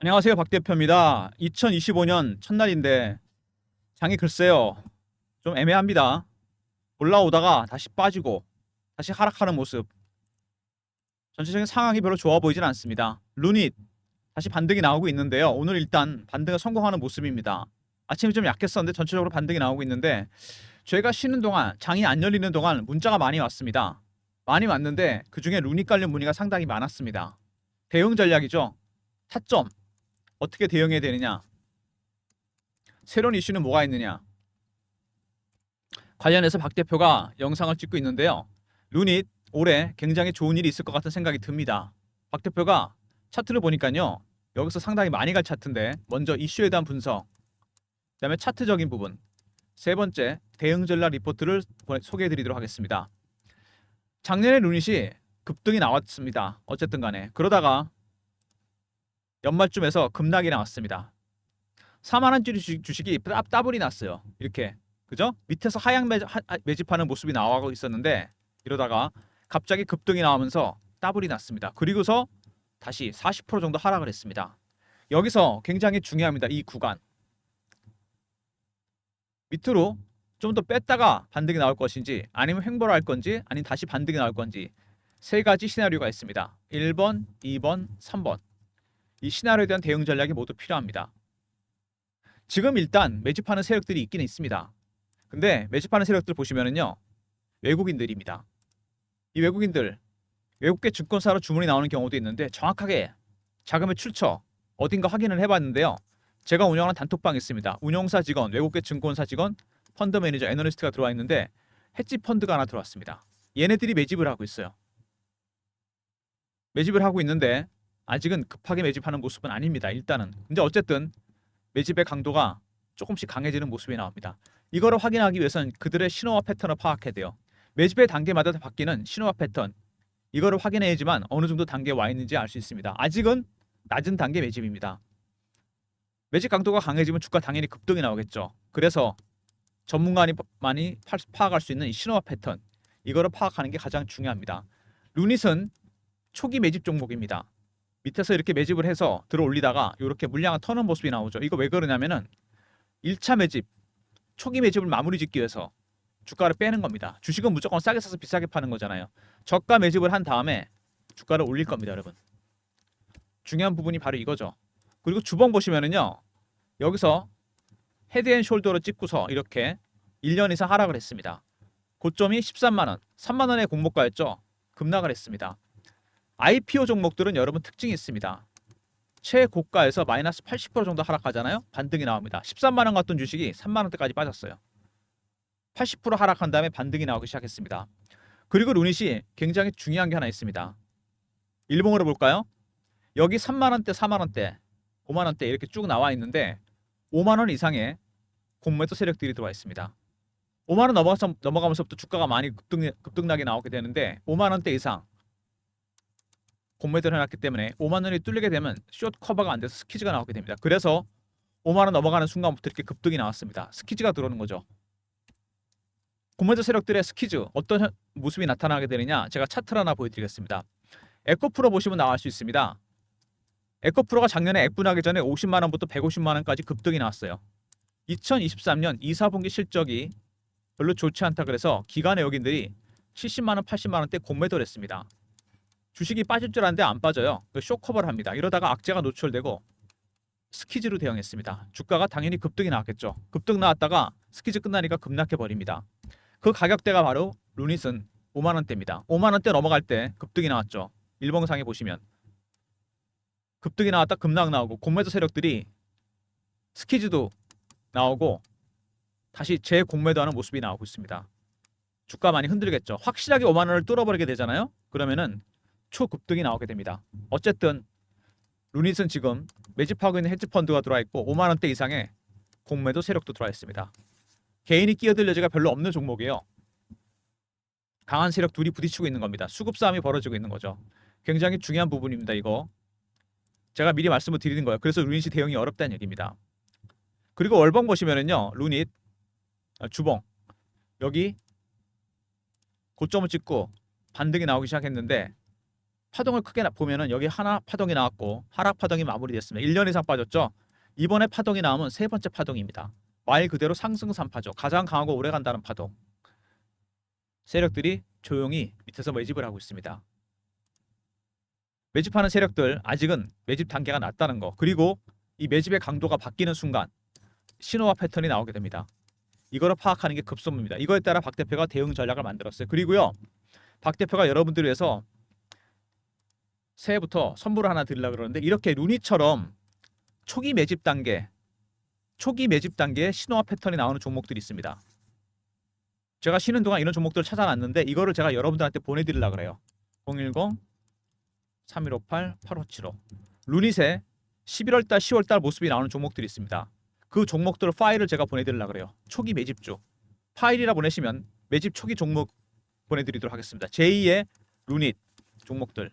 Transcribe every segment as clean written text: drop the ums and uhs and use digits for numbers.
안녕하세요, 박 대표입니다. 2025년 첫날인데 장이 글쎄요, 좀 애매합니다. 올라오다가 다시 빠지고 다시 하락하는 모습. 전체적인 상황이 별로 좋아 보이진 않습니다. 루닛 다시 반등이 나오고 있는데요. 오늘 일단 반등에 성공하는 모습입니다. 아침에 좀 약했었는데 전체적으로 반등이 나오고 있는데, 저희가 쉬는 동안, 장이 안 열리는 동안 문자가 많이 왔습니다. 많이 왔는데 그중에 루닛 관련 문의가 상당히 많았습니다. 대응 전략이죠. 타점 어떻게 대응해야 되느냐, 새로운 이슈는 뭐가 있느냐, 관련해서 박 대표가 영상을 찍고 있는데요. 루닛 올해 굉장히 좋은 일이 있을 것 같은 생각이 듭니다. 박 대표가 차트를 보니까요, 여기서 상당히 많이 갈 차트인데, 먼저 이슈에 대한 분석, 그다음에 차트적인 부분, 세 번째 대응 전략 리포트를 소개해드리도록 하겠습니다. 작년에 루닛이 급등이 나왔습니다. 어쨌든 간에 그러다가 연말쯤에서 급락이 나왔습니다. 4만 원짜리 주식이 따블이 났어요. 이렇게, 그죠? 밑에서 하향 매집하는 모습이 나오고 있었는데, 이러다가 갑자기 급등이 나오면서 따블이 났습니다. 그리고서 다시 40% 정도 하락을 했습니다. 여기서 굉장히 중요합니다. 이 구간 밑으로 좀 더 뺐다가 반등이 나올 것인지, 아니면 횡보를 할 건지, 아니면 다시 반등이 나올 건지, 세 가지 시나리오가 있습니다. 1번, 2번, 3번. 이 시나리오에 대한 대응 전략이 모두 필요합니다. 지금 일단 매집하는 세력들이 있긴 있습니다. 근데 매집하는 세력들 보시면은요, 외국인들입니다. 이 외국인들, 외국계 증권사로 주문이 나오는 경우도 있는데, 정확하게 자금의 출처 어딘가 확인을 해봤는데요. 제가 운영하는 단톡방이 있습니다. 운용사 직원, 외국계 증권사 직원, 펀드 매니저, 애널리스트가 들어와 있는데, 헤지 펀드가 하나 들어왔습니다. 얘네들이 매집을 하고 있어요. 매집을 하고 있는데 아직은 급하게 매집하는 모습은 아닙니다. 일단은. 근데 어쨌든 매집의 강도가 조금씩 강해지는 모습이 나옵니다. 이거를 확인하기 위해서는 그들의 신호와 패턴을 파악해야 돼요. 매집의 단계마다 바뀌는 신호와 패턴, 이거를 확인해야지만 어느 정도 단계에 와 있는지 알 수 있습니다. 아직은 낮은 단계 매집입니다. 매집 강도가 강해지면 주가 당연히 급등이 나오겠죠. 그래서 전문가만이 파악할 수 있는 이 신호와 패턴, 이거를 파악하는 게 가장 중요합니다. 루닛은 초기 매집 종목입니다. 밑에서 이렇게 매집을 해서 들어 올리다가 이렇게 물량을 터는 모습이 나오죠. 이거 왜 그러냐면은 1차 매집, 초기 매집을 마무리 짓기 위해서 주가를 빼는 겁니다. 주식은 무조건 싸게 사서 비싸게 파는 거잖아요. 저가 매집을 한 다음에 주가를 올릴 겁니다, 여러분. 중요한 부분이 바로 이거죠. 그리고 주봉 보시면은요, 여기서 헤드앤숄더로 찍고서 이렇게 1년 이상 하락을 했습니다. 고점이 13만 원, 3만 원의 공모가였죠. 급락을 했습니다. IPO 종목들은 여러분 특징이 있습니다. 최고가에서 마이너스 80% 정도 하락하잖아요. 반등이 나옵니다. 13만 원 갔던 주식이 3만 원대까지 빠졌어요. 80% 하락한 다음에 반등이 나오기 시작했습니다. 그리고 루닛이 굉장히 중요한 게 하나 있습니다. 일봉으로 볼까요? 여기 3만 원대, 4만 원대, 5만 원대 이렇게 쭉 나와 있는데 5만 원 이상의 공매도 세력들이 들어와 있습니다. 5만 원 넘어가면서부터 주가가 많이 급등락이 나오게 되는데, 5만 원대 이상 공매도를 해놨기 때문에 5만 원이 뚫리게 되면 숏 커버가 안 돼서 스키즈가 나오게 됩니다. 그래서 5만 원 넘어가는 순간부터 이렇게 급등이 나왔습니다. 스키즈가 들어오는 거죠. 공매도 세력들의 스키즈, 어떤 모습이 나타나게 되느냐, 제가 차트를 하나 보여드리겠습니다. 에코프로 보시면 나올 수 있습니다. 에코프로가 작년에 액분하기 전에 50만 원부터 150만 원까지 급등이 나왔어요. 2023년 2, 4분기 실적이 별로 좋지 않다 그래서 기관 외국인들이 70만 원, 80만 원대 공매도를 했습니다. 주식이 빠질 줄 알았는데 안 빠져요. 쇼커버를 합니다. 이러다가 악재가 노출되고 스키즈로 대응했습니다. 주가가 당연히 급등이 나왔겠죠. 급등 나왔다가 스키즈 끝나니까 급락해 버립니다. 그 가격대가 바로 루닛은 5만 원대입니다. 5만 원대 넘어갈 때 급등이 나왔죠. 일봉상에 보시면 급등이 나왔다 급락 나오고, 공매도 세력들이 스키즈도 나오고 다시 재공매도하는 모습이 나오고 있습니다. 주가 많이 흔들겠죠. 확실하게 5만 원을 뚫어버리게 되잖아요. 그러면은 초급등이 나오게 됩니다. 어쨌든 루닛은 지금 매집하고 있는 헤지펀드가 들어와 있고 5만 원대 이상의 공매도 세력도 들어와 있습니다. 개인이 끼어들 여지가 별로 없는 종목이에요. 강한 세력 둘이 부딪히고 있는 겁니다. 수급 싸움이 벌어지고 있는 거죠. 굉장히 중요한 부분입니다. 이거 제가 미리 말씀을 드리는 거예요. 그래서 루닛이 대응이 어렵다는 얘기입니다. 그리고 월봉 보시면은요, 루닛 주봉 여기 고점을 찍고 반등이 나오기 시작했는데 파동을 크게 보면은 여기 하나 파동이 나왔고 하락 파동이 마무리됐습니다. 1년 이상 빠졌죠. 이번에 파동이 나오면 세 번째 파동입니다. 말 그대로 상승 3파죠. 가장 강하고 오래 간다는 파동. 세력들이 조용히 밑에서 매집을 하고 있습니다. 매집하는 세력들 아직은 매집 단계가 낮다는 거. 그리고 이 매집의 강도가 바뀌는 순간 신호와 패턴이 나오게 됩니다. 이거를 파악하는 게 급선무입니다. 이거에 따라 박 대표가 대응 전략을 만들었어요. 그리고요. 박 대표가 여러분들을 위해서 새해부터 선물을 하나 드리려고 그러는데 이렇게 루니처럼 초기 매집 단계에 신호와 패턴이 나오는 종목들이 있습니다. 제가 쉬는 동안 이런 종목들을 찾아놨는데 이거를 제가 여러분들한테 보내드리려고 그래요. 010-3158-8575 루닛에 11월달 10월달 모습이 나오는 종목들이 있습니다. 그 종목들 파일을 제가 보내드리려고 그래요. 초기 매집주 파일이라 보내시면 매집 초기 종목 보내드리도록 하겠습니다. 제2의 루닛 종목들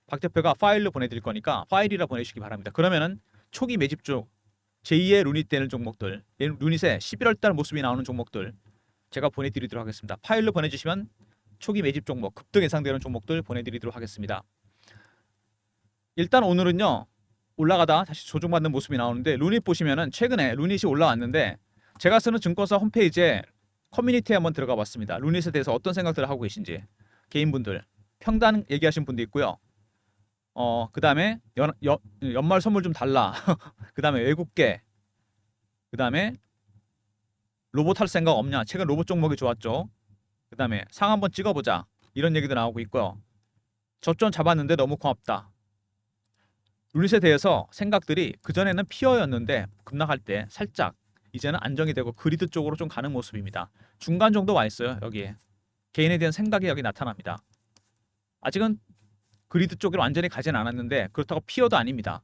박 대표가 파일로 보내드릴 거니까 파일이라 보내주시기 바랍니다. 그러면은 초기 매집주 제2의 루닛 되는 종목들 루닛에 11월달 모습이 나오는 종목들 제가 보내드리도록 하겠습니다. 파일로 보내주시면 초기 매집 종목 급등 예상되는 종목들 보내드리도록 하겠습니다. 일단 오늘은요 올라가다 다시 조정받는 모습이 나오는데 루닛 보시면은 최근에 루닛이 올라왔는데 제가 쓰는 증권사 홈페이지에 커뮤니티에 한번 들어가 봤습니다. 루닛에 대해서 어떤 생각들을 하고 계신지 개인분들 평단 얘기하신 분도 있고요. 그 다음에 연말 선물 좀 달라. 그 다음에 외국계 그 다음에 로봇 할 생각 없냐. 최근 로봇 종목이 좋았죠. 그 다음에 상 한번 찍어보자. 이런 얘기도 나오고 있고요. 저점 잡았는데 너무 고맙다. 루닛에 대해서 생각들이 그전에는 피어였는데 급락할 때 살짝 이제는 안정이 되고 그리드 쪽으로 좀 가는 모습입니다. 중간 정도 와 있어요. 여기에 개인에 대한 생각이 여기 나타납니다. 아직은 그리드 쪽으로 완전히 가진 않았는데 그렇다고 피어도 아닙니다.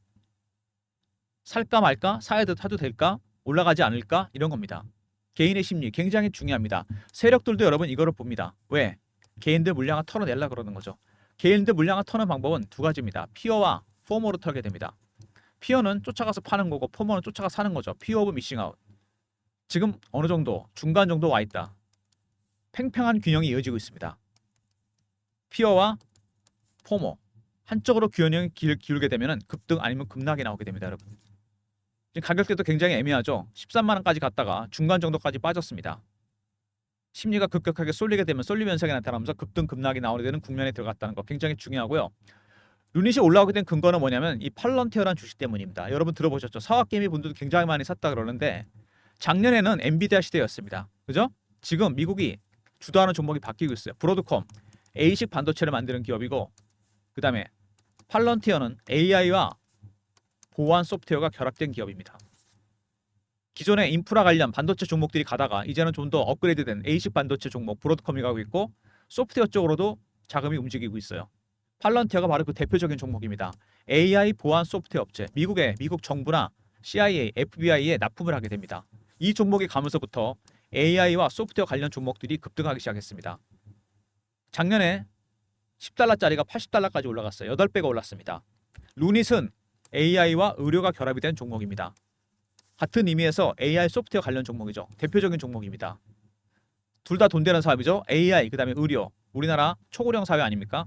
살까 말까? 사도 될까? 올라가지 않을까? 이런 겁니다. 개인의 심리 굉장히 중요합니다. 세력들도 여러분 이거를 봅니다. 왜? 개인들 물량을 털어내려 그러는 거죠. 개인들 물량을 터는 방법은 두 가지입니다. 피어와 포모로 털게 됩니다. 피어는 쫓아가서 파는 거고 포모는 쫓아가서 사는 거죠. 피어 오브 미싱 아웃. 지금 어느 정도 중간 정도 와 있다. 팽팽한 균형이 이어지고 있습니다. 피어와 포모 한쪽으로 균형이 기울게 되면 급등 아니면 급락이 나오게 됩니다. 여러분. 지금 가격대도 굉장히 애매하죠. 13만 원까지 갔다가 중간 정도까지 빠졌습니다. 심리가 급격하게 쏠리게 되면 쏠림 현상이 나타나면서 급등 급락이 나오게 되는 국면에 들어갔다는 거 굉장히 중요하고요. 루닛이 올라오게 된 근거는 뭐냐면 이 팔런티어라는 주식 때문입니다. 여러분 들어보셨죠? 사학개미 분들도 굉장히 많이 샀다 그러는데 작년에는 엔비디아 시대였습니다. 그죠? 지금 미국이 주도하는 종목이 바뀌고 있어요. 브로드콤 A식 반도체를 만드는 기업이고 그 다음에 팔런티어는 AI와 보안 소프트웨어가 결합된 기업입니다. 기존의 인프라 관련 반도체 종목들이 가다가 이제는 좀 더 업그레이드된 A식 반도체 종목 브로드컴이 가고 있고 소프트웨어 쪽으로도 자금이 움직이고 있어요. 팔런티어가 바로 그 대표적인 종목입니다. AI 보안 소프트웨어 업체, 미국 정부나 CIA, FBI에 납품을 하게 됩니다. 이 종목이 가면서부터 AI와 소프트웨어 관련 종목들이 급등하기 시작했습니다. 작년에 10달러짜리가 80달러까지 올라갔어요. 8배가 올랐습니다. 루닛은 AI와 의료가 결합이 된 종목입니다. 같은 의미에서 AI 소프트웨어 관련 종목이죠. 대표적인 종목입니다. 둘 다 돈 되는 사업이죠. AI 그 다음에 의료. 우리나라 초고령 사회 아닙니까?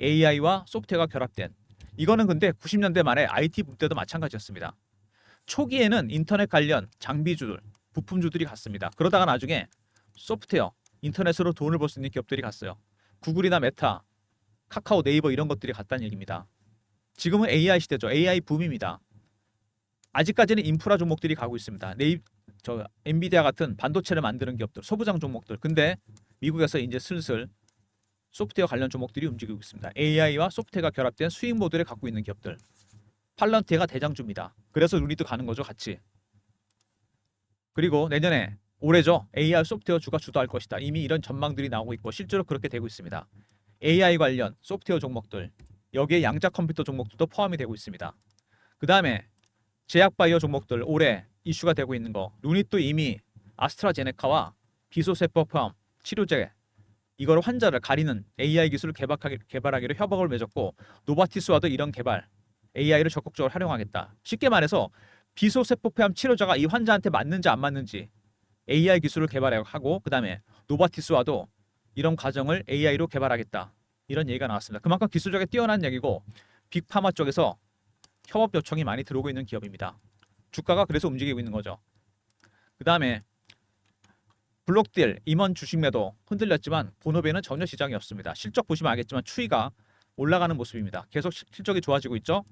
AI와 소프트웨어가 결합된. 이거는 근데 90년대 말에 IT 붐 때도 마찬가지였습니다. 초기에는 인터넷 관련 장비주들, 부품주들이 갔습니다. 그러다가 나중에 소프트웨어, 인터넷으로 돈을 벌 수 있는 기업들이 갔어요. 구글이나 메타, 카카오, 네이버 이런 것들이 갔다는 얘기입니다. 지금은 AI 시대죠. AI 붐입니다. 아직까지는 인프라 종목들이 가고 있습니다. 엔비디아 같은 반도체를 만드는 기업들, 소부장 종목들. 근데 미국에서 이제 슬슬 소프트웨어 관련 종목들이 움직이고 있습니다. AI와 소프트웨어가 결합된 수익 모델을 갖고 있는 기업들. 팔런티어가 대장주입니다. 그래서 루닛도 가는 거죠, 같이. 그리고 내년에 올해죠. AI 소프트웨어 주가 주도할 것이다. 이미 이런 전망들이 나오고 있고 실제로 그렇게 되고 있습니다. AI 관련 소프트웨어 종목들, 여기에 양자 컴퓨터 종목들도 포함이 되고 있습니다. 그 다음에 제약바이오 종목들 올해 이슈가 되고 있는 거. 루닛도 이미 아스트라제네카와 비소세포암 치료제 이걸 환자를 가리는 AI 기술을 개발하기로 협약을 맺었고 노바티스와도 이런 개발 AI를 적극적으로 활용하겠다. 쉽게 말해서 비소세포암 치료제가 이 환자한테 맞는지 안 맞는지 AI 기술을 개발하고 그 다음에 노바티스와도 이런 과정을 AI로 개발하겠다. 이런 얘기가 나왔습니다. 그만큼 기술적에 뛰어난 얘기고 빅파마 쪽에서 협업 요청이 많이 들어오고 있는 기업입니다. 주가가 그래서 움직이고 있는 거죠. 그 다음에 블록딜 임원 주식 매도 흔들렸지만 본업에는 전혀 지장이 없습니다. 실적 보시면 알겠지만 추이가 올라가는 모습입니다. 계속 실적이 좋아지고 있죠.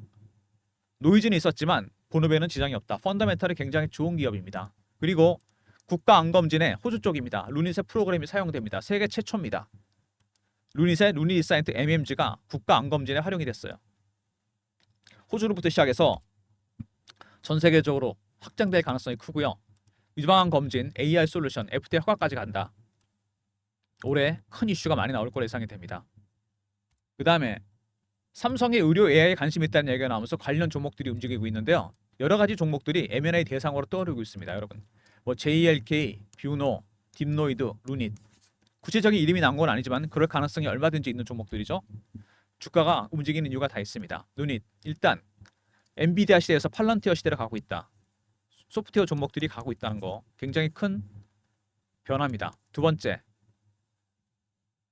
노이즈는 있었지만 본업에는 지장이 없다. 펀더멘털이 굉장히 좋은 기업입니다. 그리고 국가 안검진의 호주 쪽입니다. 루닛의 프로그램이 사용됩니다. 세계 최초입니다. 루닛의 루닛 사이언트 MMG가 국가 안검진에 활용이 됐어요. 호주로부터 시작해서 전 세계적으로 확장될 가능성이 크고요. 유방암 검진, AI 솔루션, FDA 허가까지 간다. 올해 큰 이슈가 많이 나올 거로 예상이 됩니다. 그 다음에 삼성의 의료 AI에 관심이 있다는 얘기가 나오면서 관련 종목들이 움직이고 있는데요. 여러 가지 종목들이 M&A 대상으로 떠오르고 있습니다. 여러분, 뭐 JLK, 뷰노, 딥노이드, 루닛. 구체적인 이름이 나온 건 아니지만 그럴 가능성이 얼마든지 있는 종목들이죠. 주가가 움직이는 이유가 다 있습니다. 루닛, 일단 엔비디아 시대에서 팔런티어 시대로 가고 있다. 소프트웨어 종목들이 가고 있다는 거 굉장히 큰 변화입니다. 두 번째,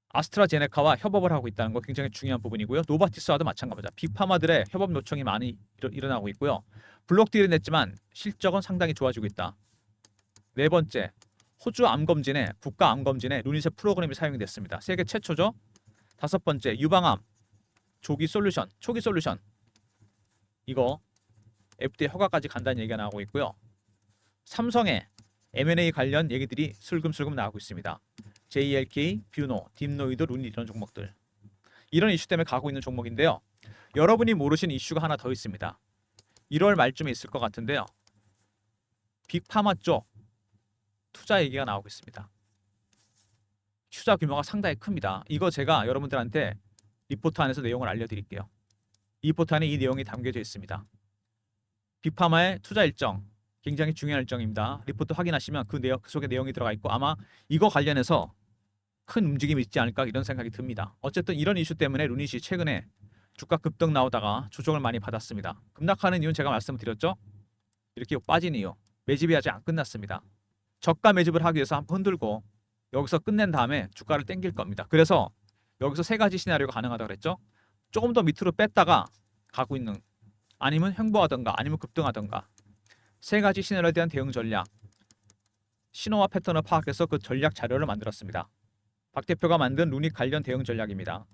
아스트라제네카와 협업을 하고 있다는 거 굉장히 중요한 부분이고요. 노바티스와도 마찬가지입니다. 빅파마들의 협업 요청이 많이 일어나고 있고요. 블록딜은 냈지만 실적은 상당히 좋아지고 있다. 네 번째, 호주 암검진에 국가 암검진에 루닛의 프로그램이 사용이 됐습니다. 세계 최초죠. 다섯 번째, 유방암 초기 솔루션 이거 FDA 허가까지 간다는 얘기가 나오고 있고요. 삼성의 M&A 관련 얘기들이 슬금슬금 나오고 있습니다. JLK, 뷰노, 딥노이드, 루닛 이런 종목들. 이런 이슈 때문에 가고 있는 종목인데요. 여러분이 모르신 이슈가 하나 더 있습니다. 1월 말쯤에 있을 것 같은데요. 빅파마 쪽 투자 얘기가 나오고 있습니다. 투자 규모가 상당히 큽니다. 이거 제가 여러분들한테 리포트 안에서 내용을 알려드릴게요. 이 리포트 안에 이 내용이 담겨져 있습니다. 빅파마의 투자 일정 굉장히 중요한 일정입니다. 리포트 확인하시면 그 속에 내용이 들어가 있고 아마 이거 관련해서 큰 움직임이 있지 않을까 이런 생각이 듭니다. 어쨌든 이런 이슈 때문에 루닛이 최근에 주가 급등 나오다가 조정을 많이 받았습니다. 급락하는 이유는 제가 말씀드렸죠. 이렇게 빠진 이유. 매집이 아직 안 끝났습니다. 저가 매집을 하기 위해서 한번 흔들고 여기서 끝낸 다음에 주가를 땡길 겁니다. 그래서 여기서 세 가지 시나리오가 가능하다고 그랬죠. 조금 더 밑으로 뺐다가 가고 있는, 아니면 횡보하던가 아니면 급등하던가, 세 가지 시나리오에 대한 대응 전략, 신호와 패턴을 파악해서 그 전략 자료를 만들었습니다. 박 대표가 만든 루닛 관련 대응 전략입니다.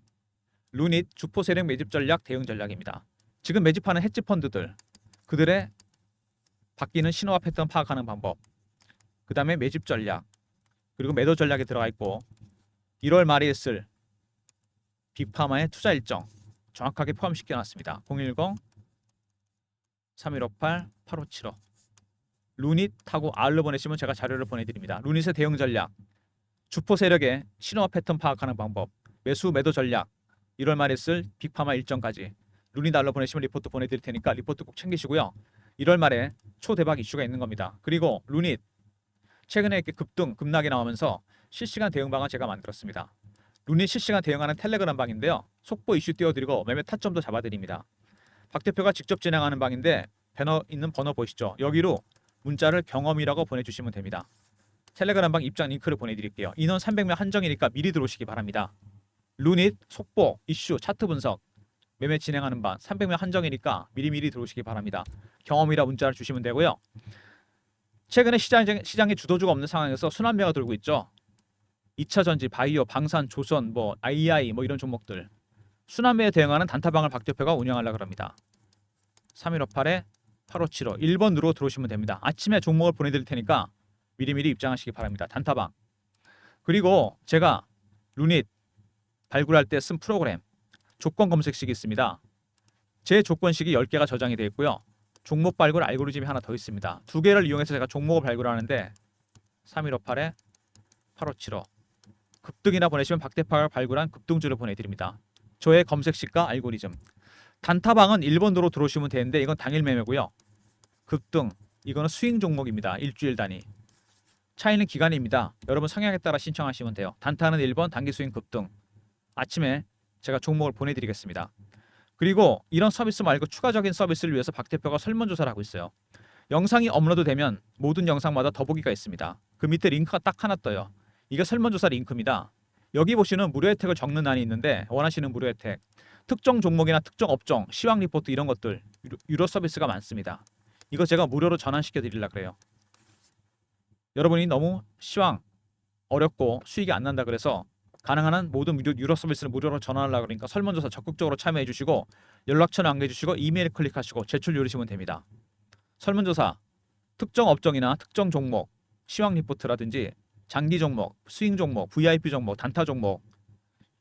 루닛 주포 세력 매집 전략 대응 전략입니다. 지금 매집하는 헤지 펀드들, 그들의 바뀌는 신호와 패턴 파악하는 방법, 그 다음에 매집 전략, 그리고 매도 전략이 들어가 있고 1월 말에 있을 빅파마의 투자 일정 정확하게 포함시켜 놨습니다. 010-3158-8575 루닛하고 R로 보내시면 제가 자료를 보내드립니다. 루닛의 대응 전략, 주포 세력의 신호와 패턴 파악하는 방법, 매수 매도 전략, 1월 말에 쓸 빅파마 일정까지 루닛 R로 보내시면 리포트 보내드릴 테니까 리포트 꼭 챙기시고요. 1월 말에 초대박 이슈가 있는 겁니다. 그리고 루닛 최근에 이렇게 급락이 나오면서 실시간 대응 방안 제가 만들었습니다. 루닛 실시간 대응하는 텔레그램 방인데요. 속보 이슈 띄워드리고 매매 타점도 잡아드립니다. 박 대표가 직접 진행하는 방인데 배너 있는 번호 보시죠. 여기로 문자를 경험이라고 보내주시면 됩니다. 텔레그램 방 입장 링크를 보내드릴게요. 인원 300명 한정이니까 미리 들어오시기 바랍니다. 루닛 속보, 이슈, 차트 분석, 매매 진행하는 방 300명 한정이니까 미리미리 들어오시기 바랍니다. 경험이라 문자를 주시면 되고요. 최근에 시장에 주도주가 없는 상황에서 순환매가 돌고 있죠. 2차전지, 바이오, 방산, 조선, AI 이런 종목들 순환매에 대응하는 단타방을 박 대표가 운영하려고 합니다. 3158-8575 1번으로 들어오시면 됩니다. 아침에 종목을 보내드릴 테니까 미리미리 입장하시기 바랍니다. 단타방. 그리고 제가 루닛 발굴할 때 쓴 프로그램 조건 검색식이 있습니다. 제 조건식이 10개가 저장이 되어 있고요. 종목 발굴 알고리즘이 하나 더 있습니다. 두 개를 이용해서 제가 종목을 발굴하는데 3158-8575 급등이나 보내시면 박 대표가 발굴한 급등주를 보내드립니다. 저의 검색식과 알고리즘. 단타방은 1번으로 들어오시면 되는데 이건 당일 매매고요. 급등 이거는 스윙 종목입니다. 일주일 단위. 차이는 기간입니다. 여러분 성향에 따라 신청하시면 돼요. 단타는 1번, 단기 스윙 급등. 아침에 제가 종목을 보내드리겠습니다. 그리고 이런 서비스 말고 추가적인 서비스를 위해서 박 대표가 설문조사를 하고 있어요. 영상이 업로드되면 모든 영상마다 더보기가 있습니다. 그 밑에 링크가 딱 하나 떠요. 이게 설문조사 링크입니다. 여기 보시는 무료 혜택을 적는欄이 있는데 원하시는 무료 혜택, 특정 종목이나 특정 업종, 시황 리포트 이런 것들 유료 서비스가 많습니다. 이거 제가 무료로 전환시켜 드리려고 그래요. 여러분이 너무 시황 어렵고 수익이 안 난다 그래서 가능한 한 모든 유료 서비스를 무료로 전환하려고 그러니까 설문조사 적극적으로 참여해 주시고 연락처 남겨 주시고 이메일 클릭하시고 제출 누르시면 됩니다. 설문조사 특정 업종이나 특정 종목, 시황 리포트라든지 장기 종목, 스윙 종목, VIP 종목, 단타 종목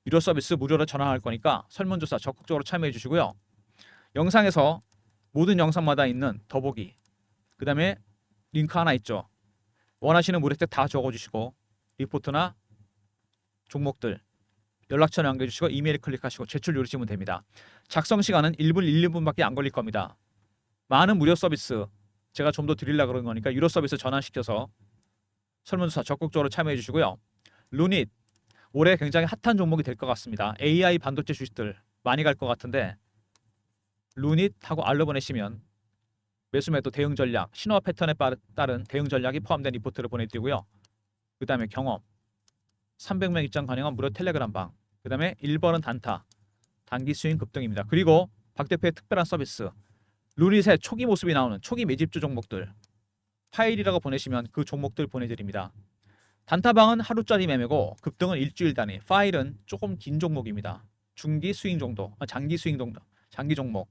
유료 서비스 무료로 전환할 거니까 설문조사 적극적으로 참여해 주시고요. 영상에서 모든 영상마다 있는 더보기 그 다음에 링크 하나 있죠. 원하시는 무료 혜택 다 적어주시고 리포트나 종목들 연락처 남겨주시고 이메일 클릭하시고 제출 누르시면 됩니다. 작성 시간은 1분, 1, 2분밖에 안 걸릴 겁니다. 많은 무료 서비스 제가 좀 더 드리려고 그런 거니까 유료 서비스 전환시켜서 설문조사 적극적으로 참여해 주시고요. 루닛 올해 굉장히 핫한 종목이 될 것 같습니다. AI 반도체 주식들 많이 갈 것 같은데 루닛하고 알로 보내시면 매수 매도 대응 전략, 신호와 패턴에 따른 대응 전략이 포함된 리포트를 보내드리고요. 그 다음에 경험 300명 입장 가능한 무료 텔레그램 방, 그 다음에 1번은 단타, 단기 스윙 급등입니다. 그리고 박 대표의 특별한 서비스 루닛의 초기 모습이 나오는 초기 매집주 종목들 파일이라고 보내시면 그 종목들 보내드립니다. 단타방은 하루짜리 매매고 급등은 일주일 단위, 파일은 조금 긴 종목입니다. 중기 스윙 정도, 장기 스윙 정도, 장기 종목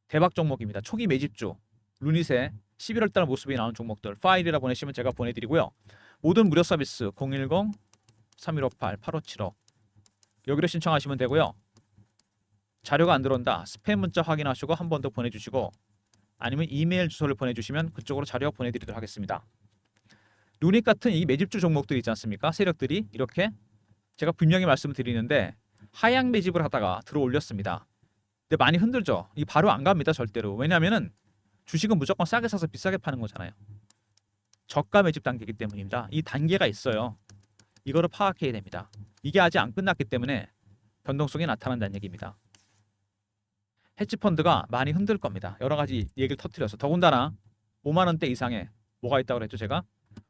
대박 종목입니다. 초기 매집주 루닛의 11월달 모습이 나오는 종목들 파일이라 보내시면 제가 보내드리고요. 모든 무료 서비스 010-3158-8575 여기로 신청하시면 되고요. 자료가 안 들어온다 스팸 문자 확인하시고 한 번 더 보내주시고 아니면 이메일 주소를 보내주시면 그쪽으로 자료 보내드리도록 하겠습니다. 루닛 같은 이 매집주 종목들이 있지 않습니까? 세력들이 이렇게 제가 분명히 말씀드리는데 하향 매집을 하다가 들어 올렸습니다. 근데 많이 흔들죠. 이 바로 안 갑니다 절대로. 왜냐하면은 주식은 무조건 싸게 사서 비싸게 파는 거잖아요. 저가 매집 단계이기 때문입니다. 이 단계가 있어요. 이거를 파악해야 됩니다. 이게 아직 안 끝났기 때문에 변동성이 나타난다는 얘기입니다. 헤지펀드가 많이 흔들 겁니다. 여러 가지 얘기를 터뜨려서 더군다나 5만 원대 이상에 뭐가 있다고 그랬죠 제가?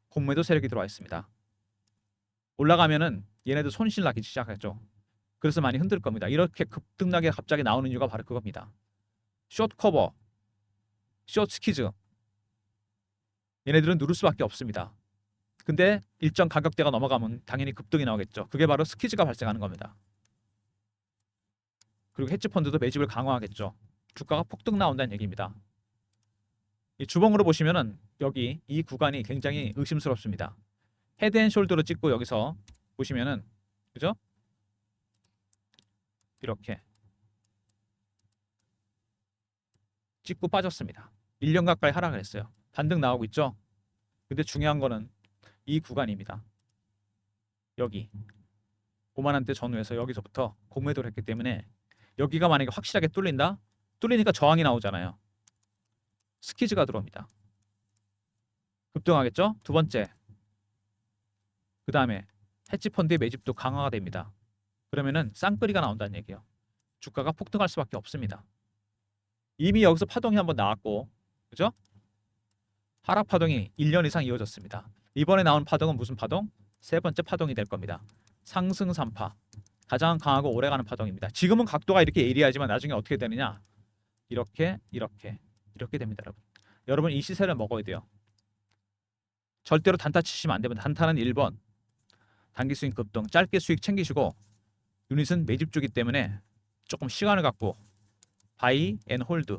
공매도 세력이 들어와 있습니다. 올라가면은 얘네들 손실 나기 시작했죠. 그래서 많이 흔들 겁니다. 이렇게 급등나게 갑자기 나오는 이유가 바로 그겁니다. 숏 커버, 숏 스키즈 얘네들은 누를 수밖에 없습니다. 근데 일정 가격대가 넘어가면 당연히 급등이 나오겠죠. 그게 바로 스키즈가 발생하는 겁니다. 그리고 헤지펀드도 매집을 강화하겠죠. 주가가 폭등 나온다는 얘기입니다. 이 주봉으로 보시면은 여기 이 구간이 굉장히 의심스럽습니다. 헤드앤숄더로 찍고 여기서 보시면은 그죠? 이렇게 찍고 빠졌습니다. 1년 가까이 하락을 했어요. 반등 나오고 있죠? 근데 중요한 거는 이 구간입니다. 여기 5만 원대 전후에서 여기서부터 공매도를 했기 때문에 여기가 만약에 확실하게 뚫린다? 뚫리니까 저항이 나오잖아요. 스키즈가 들어옵니다. 급등하겠죠? 두 번째. 그 다음에 헤지펀드의 매집도 강화가 됩니다. 그러면은 쌍끌이가 나온다는 얘기예요. 주가가 폭등할 수밖에 없습니다. 이미 여기서 파동이 한번 나왔고 그죠? 하락 파동이 1년 이상 이어졌습니다. 이번에 나온 파동은 무슨 파동? 세 번째 파동이 될 겁니다. 상승 3파. 가장 강하고 오래가는 파동입니다. 지금은 각도가 이렇게 예리하지만 나중에 어떻게 되느냐? 이렇게 됩니다, 여러분. 여러분 이 시세를 먹어야 돼요. 절대로 단타 치시면 안 됩니다. 단타는 1번. 단기 수익 급등, 짧게 수익 챙기시고 유닛은 매집주기 때문에 조금 시간을 갖고 바이 앤 홀드.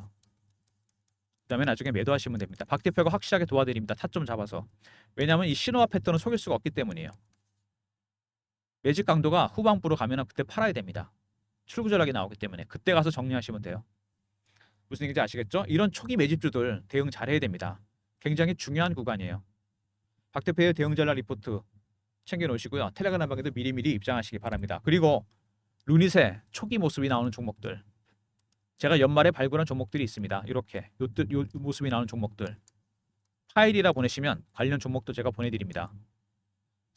그다음에 나중에 매도하시면 됩니다. 박 대표가 확실하게 도와드립니다. 타점 잡아서. 왜냐하면 이 신호와 패턴을 속일 수가 없기 때문이에요. 매집 강도가 후반부로 가면 그때 팔아야 됩니다. 출구 전략이 나오기 때문에 그때 가서 정리하시면 돼요. 무슨 얘기인지 아시겠죠? 이런 초기 매집주들 대응 잘해야 됩니다. 굉장히 중요한 구간이에요. 박 대표의 대응 전략 리포트 챙겨놓으시고요. 텔레그램 방에도 미리미리 입장하시기 바랍니다. 그리고 루닛의 초기 모습이 나오는 종목들 제가 연말에 발굴한 종목들이 있습니다. 이렇게 요 모습이 나오는 종목들 파일이라 보내시면 관련 종목도 제가 보내드립니다.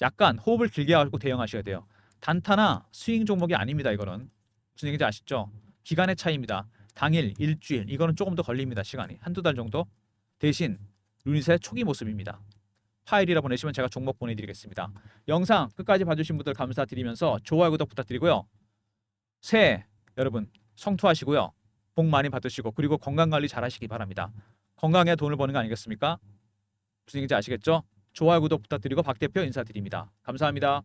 약간 호흡을 길게 하고 대응하셔야 돼요. 단타나 스윙 종목이 아닙니다. 이거는 무슨 얘기인지 아시죠? 기간의 차이입니다. 당일, 일주일 이거는 조금 더 걸립니다. 시간이 한두 달 정도. 대신 루닛의 초기 모습입니다. 파일이라 보내시면 제가 종목 보내드리겠습니다. 영상 끝까지 봐주신 분들 감사드리면서 좋아요 구독 부탁드리고요. 새해 여러분 성투하시고요. 복 많이 받으시고 그리고 건강관리 잘 하시기 바랍니다. 건강에 돈을 버는 거 아니겠습니까? 무슨 얘기인지 아시겠죠? 좋아요 구독 부탁드리고 박 대표 인사드립니다. 감사합니다.